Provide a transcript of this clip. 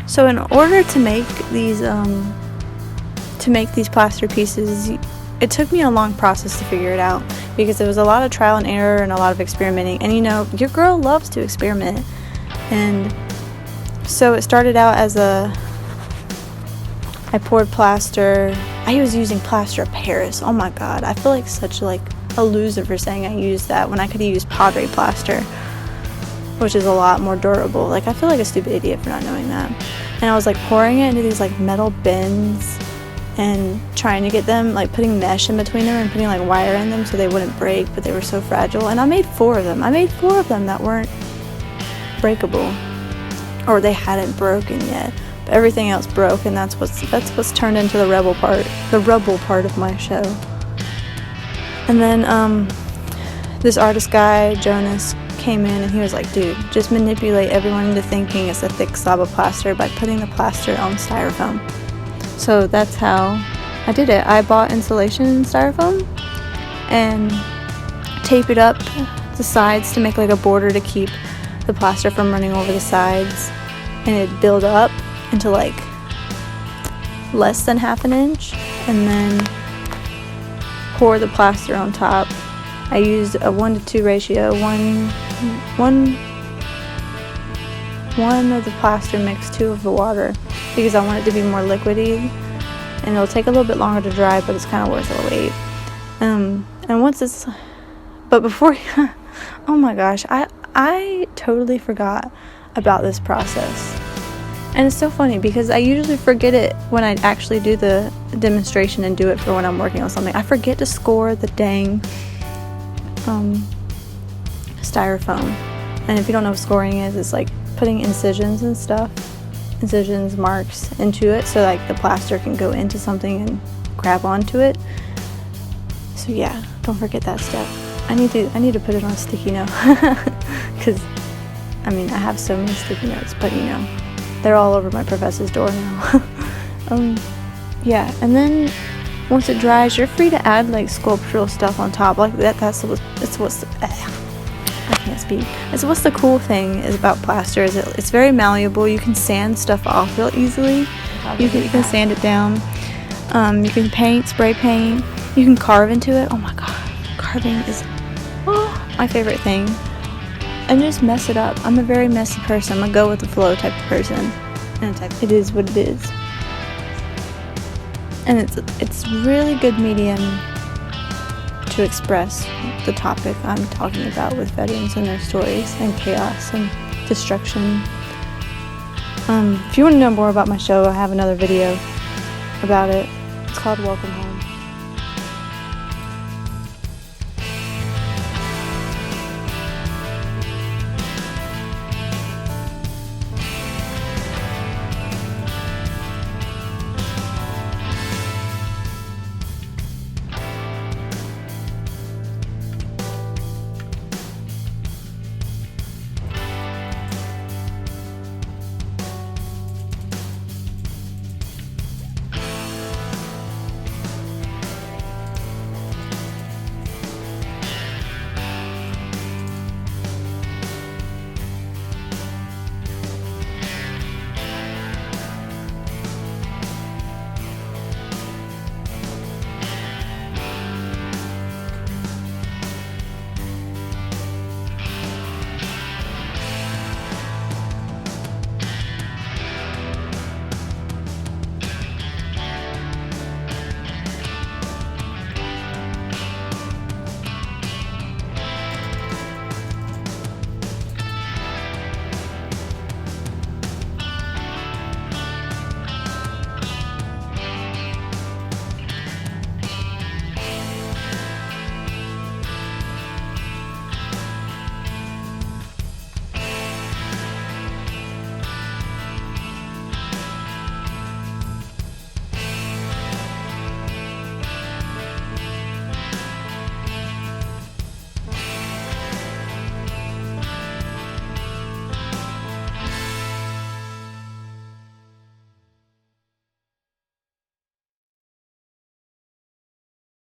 So in order to make these plaster pieces, it took me a long process to figure it out, because there was a lot of trial and error and a lot of experimenting. And you know, your girl loves to experiment. And so it started out as I poured plaster. I was using plaster of Paris. Oh my god, I feel like such like a loser for saying I used that when I could have used Padre plaster, which is a lot more durable. Like, I feel like a stupid idiot for not knowing that. And I was like pouring it into these like metal bins and trying to get them, like putting mesh in between them and putting like wire in them so they wouldn't break, but they were so fragile. And I made 4 of them. I made 4 of them that weren't breakable, or they hadn't broken yet. But everything else broke, and that's what's turned into the rubble part of my show. And then this artist guy, Jonas, came in and he was like, dude, just manipulate everyone into thinking it's a thick slab of plaster by putting the plaster on styrofoam. So that's how I did it. I bought insulation styrofoam and taped it up the sides to make like a border to keep the plaster from running over the sides, and it built up into like less than half an inch, and then pour the plaster on top. I used a 1-to-2 ratio. One of the plaster mixed 2 of the water, because I want it to be more liquidy, and it'll take a little bit longer to dry, but it's kind of worth the wait. And once it's, but before, oh my gosh, I totally forgot about this process. And it's so funny because I usually forget it when I actually do the demonstration and do it for when I'm working on something. I forget to score the dang styrofoam. And if you don't know what scoring is, it's like putting incisions and stuff, marks into it so like the plaster can go into something and grab onto it. So yeah, don't forget that step. I need to put it on sticky note because I mean, I have so many sticky notes, but you know, they're all over my professor's door now. Yeah, and then once it dries, you're free to add like sculptural stuff on top. Like it's what's the cool thing is about plaster is it's very malleable. You can sand stuff off real easily. You can sand it down. You can paint, spray paint. You can carve into it. Oh my god, carving is my favorite thing. And just mess it up. I'm a very messy person. I'm a go with the flow type of person. And it is what it is. And it's really good medium to express the topic I'm talking about with veterans and their stories and chaos and destruction. If you want to know more about my show, I have another video about it. It's called Welcome Home.